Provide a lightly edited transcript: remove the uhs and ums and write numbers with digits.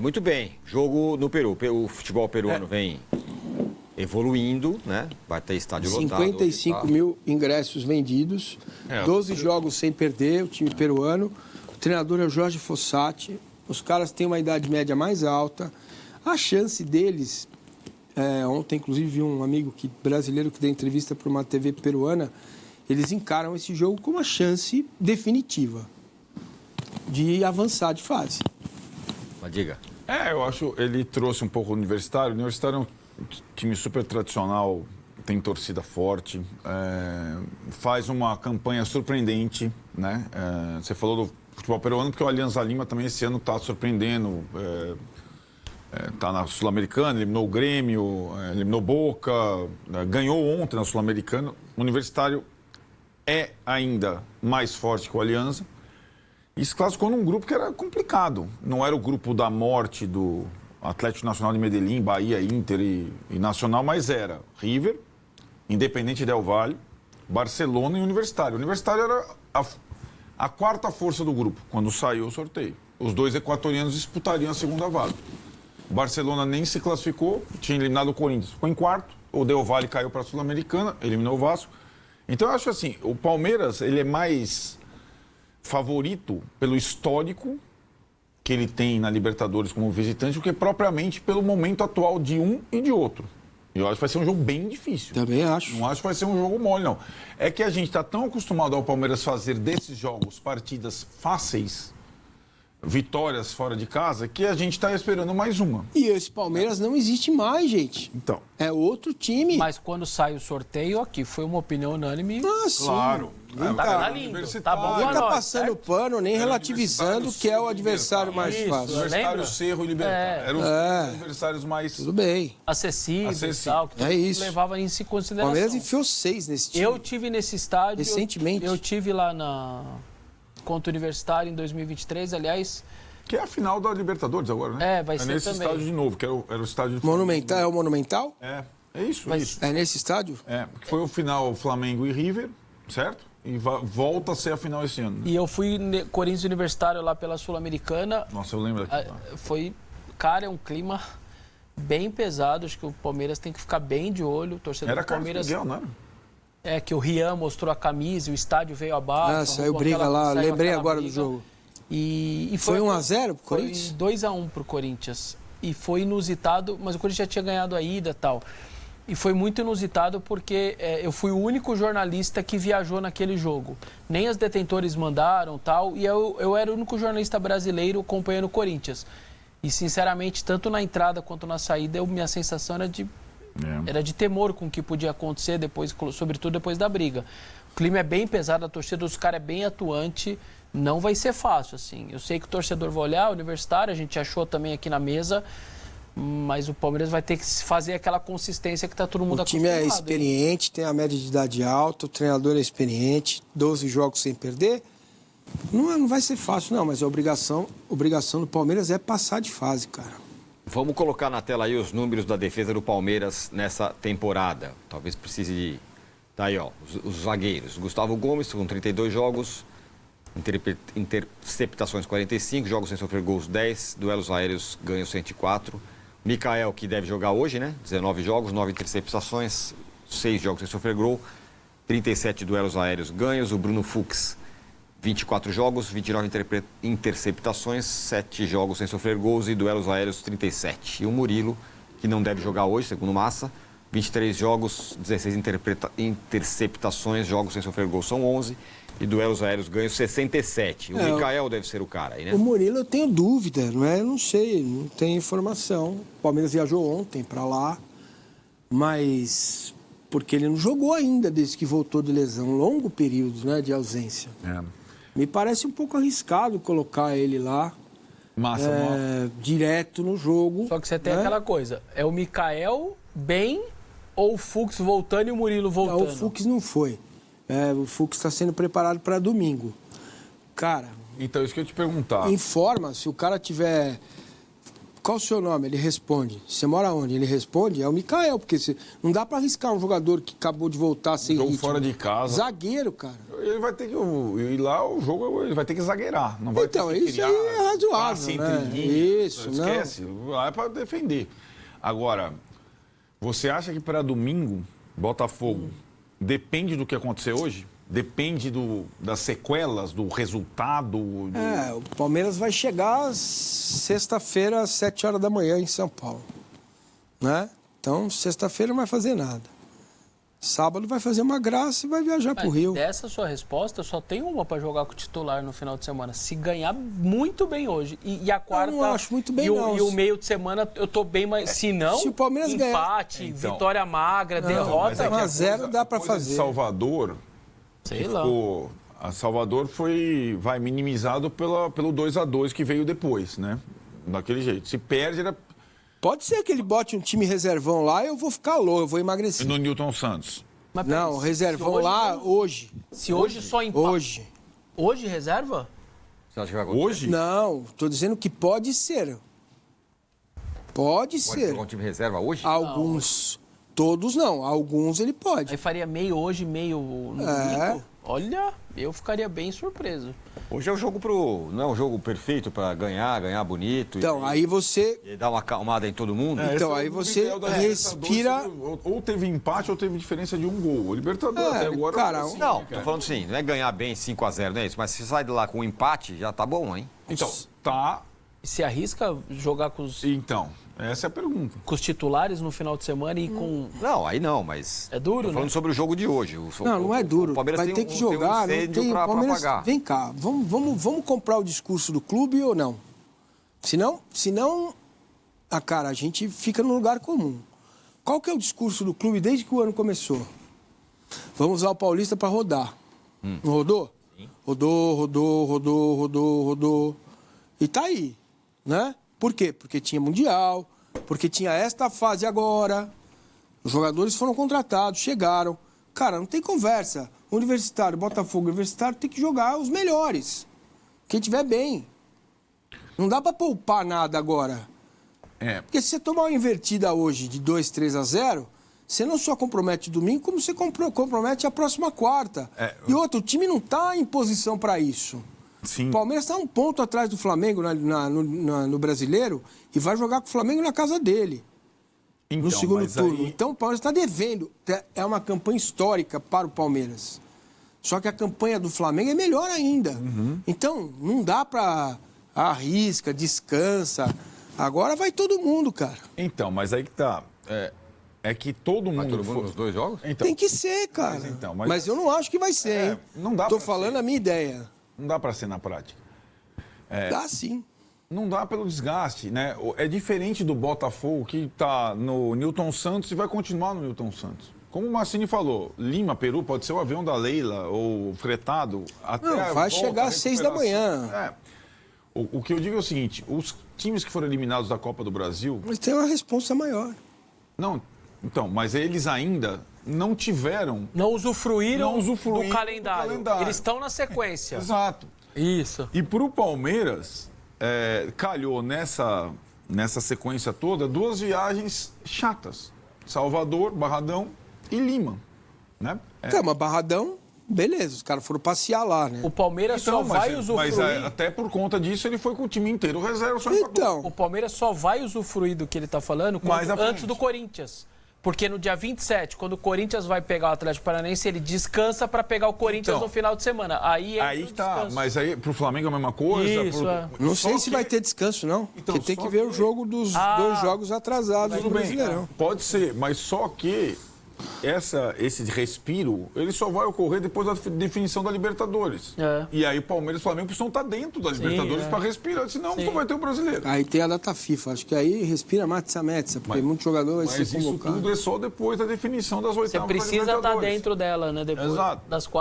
Muito bem. Jogo no Peru. O futebol peruano vem evoluindo, né? Vai ter estádio lotado. 55 mil ingressos vendidos, 12 jogos sem perder, o time peruano. O treinador é o Jorge Fossati. Os caras têm uma idade média mais alta. A chance deles... ontem, inclusive, vi um amigo brasileiro que deu entrevista para uma TV peruana. Eles encaram esse jogo como uma chance definitiva de avançar de fase. Mas diga. Eu acho ele trouxe um pouco o Universitário. O Universitário é um time super tradicional, tem torcida forte, faz uma campanha surpreendente, né? Você falou do futebol peruano, porque o Alianza Lima também esse ano está surpreendendo. Está na Sul-Americana, eliminou o Grêmio, eliminou Boca, ganhou ontem na Sul-Americana. O Universitário é ainda mais forte que o Alianza. E se classificou num grupo que era complicado. Não era o grupo da morte do Atlético Nacional de Medellín, Bahia, Inter e Nacional, mas era River, Independente Del Valle, Barcelona e Universitário. O Universitário era a quarta força do grupo, quando saiu o sorteio. Os dois equatorianos disputariam a segunda vaga. O Barcelona nem se classificou, tinha eliminado o Corinthians, ficou em quarto. O Del Valle caiu para a Sul-Americana, eliminou o Vasco. Então eu acho assim, o Palmeiras ele é mais favorito pelo histórico que ele tem na Libertadores como visitante do que propriamente pelo momento atual de um e de outro. Eu acho que vai ser um jogo bem difícil. Também acho. Não acho que vai ser um jogo mole, não. É que a gente está tão acostumado ao Palmeiras fazer desses jogos partidas fáceis, vitórias fora de casa, que a gente está esperando mais uma. E esse Palmeiras não existe mais, gente. Então. É outro time. Mas quando sai o sorteio, aqui foi uma opinião unânime. Ah, sim. Claro. Tá lindo, tá bom Não pra tá nós, passando certo? pano, nem relativizando que é o adversário mais Isso, fácil. Universitário, lembra? Cerro e Libertad. Eram os adversários mais... Tudo bem. Acessíveis e Acessível. tal, que É isso. levava isso em O consideração. Palmeiras enfiou 6 nesse time. Eu tive nesse estádio... Recentemente. Eu tive lá contra o Universitário em 2023, aliás... Que é a final da Libertadores agora, né? Vai ser nesse também. estádio de novo, que era o estádio... de Monumental, é o Monumental? É isso, Mas- isso. É nesse estádio? Porque foi o final Flamengo e River, certo? E volta a ser a final esse ano. Né? E eu fui Corinthians Universitário lá pela Sul-Americana. Nossa, eu lembro daqui. Cara, é um clima bem pesado. Acho que o Palmeiras tem que ficar bem de olho. O torcedor Era do Carlos Palmeiras... Miguel, não era? É que o Rian mostrou a camisa, o estádio veio abaixo. Saiu briga lá, saiu lembrei aquela agora briga. do jogo. E Foi 1-0 pro Corinthians? Foi 2-1 pro Corinthians. E foi inusitado, mas o Corinthians já tinha ganhado a ida e tal. E foi muito inusitado porque eu fui o único jornalista que viajou naquele jogo. Nem as detentores mandaram tal. E eu era o único jornalista brasileiro acompanhando o Corinthians. E, sinceramente, tanto na entrada quanto na saída, minha sensação era de temor com o que podia acontecer, sobretudo depois da briga. O clima é bem pesado, a torcida dos caras é bem atuante. Não vai ser fácil, assim. Eu sei que o torcedor vai olhar, o Universitário, a gente achou também aqui na mesa, mas o Palmeiras vai ter que fazer aquela consistência que está todo mundo acostumado. O time é experiente, tem a média de idade alta, o treinador é experiente, 12 jogos sem perder. Não vai ser fácil, não, mas a obrigação do Palmeiras é passar de fase, cara. Vamos colocar na tela aí os números da defesa do Palmeiras nessa temporada. Talvez precise de... Tá aí, ó, os zagueiros. Gustavo Gomes, com 32 jogos... Interceptações 45, jogos sem sofrer gols 10, duelos aéreos ganhos 104. Mikael, que deve jogar hoje, né? 19 jogos, 9 interceptações, 6 jogos sem sofrer gol, 37 duelos aéreos ganhos. O Bruno Fux, 24 jogos, 29 interceptações, 7 jogos sem sofrer gols e duelos aéreos 37. E o Murilo, que não deve jogar hoje, segundo Massa, 23 jogos, 16 interceptações, jogos sem sofrer gols são 11. E duelos aéreos ganhos 67. O Mikael deve ser o cara aí, né? O Murilo eu tenho dúvida, não é? Eu não sei, não tenho informação. O Palmeiras viajou ontem para lá, mas porque ele não jogou ainda desde que voltou de lesão, um longo período, né, de ausência. Me parece um pouco arriscado colocar ele lá direto no jogo. Só que você tem aquela coisa, é o Mikael bem ou o Fux voltando e o Murilo voltando? O Fux não foi. O Fux está sendo preparado para domingo. Cara... Então, isso que eu ia te perguntar. Informa, se o cara tiver Qual o seu nome? Ele responde. Você mora onde? Ele responde. É o Mikael, porque não dá para arriscar um jogador que acabou de voltar sem Jogo ritmo. fora de casa. Zagueiro, cara. Ele vai ter que ir lá, o jogo, ele vai ter que zagueirar. Não vai Então, ter que isso aí é razoável, passe né? entre linhas. Isso, Esquece. Lá é para defender. Agora, você acha que para domingo, Botafogo, depende do que acontecer hoje? Depende das sequelas, do resultado? O Palmeiras vai chegar sexta-feira às 7 horas da manhã em São Paulo. Né? Então, sexta-feira não vai fazer nada. Sábado vai fazer uma graça e vai viajar pro Rio. Dessa sua resposta, só tem uma para jogar com o titular no final de semana. Se ganhar muito bem hoje. E a quarta... Eu não acho muito bem, não. E o meio de semana eu tô bem, mas se não, se o Palmeiras empate, então, vitória magra, derrota... 1-0 dá para fazer. Salvador... Sei lá. A Salvador vai minimizado pelo 2-2 que veio depois, né? Daquele jeito. Se perde, era... Pode ser que ele bote um time reservão lá e eu vou ficar louco, eu vou emagrecer. No Newton Santos. Mas, Não, reservão lá hoje. Se hoje só empate... Hoje. Hoje reserva? Você acha que vai acontecer? Hoje? Não, tô dizendo que pode ser. Pode Pode ser. jogar um time reserva hoje? Alguns. Todos não. Alguns ele pode. Aí faria meio hoje, meio no domingo? Olha, eu ficaria bem surpreso. Hoje é o jogo não é um jogo perfeito para ganhar bonito. Então, aí você... E dar uma acalmada em todo mundo. Então, esse aí é o você Miguel da respira- Libertadores, ou teve empate ou teve diferença de um gol. O Libertadores até agora... cara, assim, Não, né, tô falando assim, não é ganhar bem 5-0, não é isso. Mas se sai de lá com um empate, já tá bom, hein? Então, tá... E se arrisca jogar com Então, essa é a pergunta. os titulares no final de semana e com... Não, aí não, mas... É duro, tô falando né? sobre o jogo de hoje. Não é duro. O Palmeiras Vai tem ter que jogar. tem um Não incêndio tem... pra Palmeiras... apagar. Vem cá, vamos comprar o discurso do clube ou não? Senão, cara, a gente fica no lugar comum. Qual que é o discurso do clube desde que o ano começou? Vamos usar o Paulista para rodar. Não rodou? Sim. Rodou. E tá aí, né? Por quê? Porque tinha Mundial, porque tinha esta fase agora. Os jogadores foram contratados, chegaram. Cara, não tem conversa. Universitário, Botafogo, Universitário tem que jogar os melhores. Quem tiver bem. Não dá para poupar nada agora. Porque se você tomar uma invertida hoje de 2-3-0, você não só compromete domingo, como você compromete a próxima quarta. E outro, o time não está em posição para isso. Sim. O Palmeiras está um ponto atrás do Flamengo no Brasileiro e vai jogar com o Flamengo na casa dele. Então, No segundo turno. Aí... Então o Palmeiras está devendo. É uma campanha histórica para o Palmeiras. Só que a campanha do Flamengo é melhor ainda. Então, não dá para arrisca, descansa. Agora vai todo mundo, cara. Então, mas aí que tá. É que todo mundo... Vai todo mundo nos dois jogos? Então, Tem que ser, cara. Mas Mas eu não acho que vai ser, hein? não dá Tô pra falando ser. a minha ideia. não dá para ser na prática. Dá sim. Não dá pelo desgaste, né? É diferente do Botafogo, que está no Newton Santos e vai continuar no Newton Santos. Como o Massini falou, Lima, Peru, pode ser o avião da Leila ou fretado. Até Não, a vai volta, chegar a às 6 da recuperação. manhã. O que eu digo é o seguinte, os times que foram eliminados da Copa do Brasil... Mas tem uma responsa maior. Não, então, mas eles ainda não tiveram... Não usufruíram do calendário. Eles estão na sequência. Exato. Isso. E para o Palmeiras, calhou nessa sequência toda 2 viagens chatas. Salvador, Barradão e Lima. Né? Então, mas Barradão, beleza, os caras foram passear lá, né? O Palmeiras só vai usufruir... Mas até por conta disso ele foi com o time inteiro reserva. Só Então, O Palmeiras só vai usufruir do que ele está falando Mais à antes frente. do Corinthians. Porque no dia 27, quando o Corinthians vai pegar o Atlético Paranaense, ele descansa para pegar o Corinthians Então, no final de semana. Aí Aí o tá, descanso. mas aí pro Flamengo é a mesma coisa? Isso, não Só sei se que- vai ter descanso, não. Então, porque tem só que ver que- o jogo dos 2 jogos atrasados do Tudo bem, Brasileirão. pode ser, mas só que esse respiro, ele só vai ocorrer depois da definição da Libertadores. E aí o Palmeiras e o Flamengo precisam estar dentro da Libertadores para respirar, senão não vai ter o brasileiro. Aí tem a data FIFA. Acho que aí respira matza, porque muito jogador vai Mas ser isso convocado. tudo é só depois da definição das Você oitavas da precisa estar Libertadores. dentro dela, né? Depois Exato. das 4.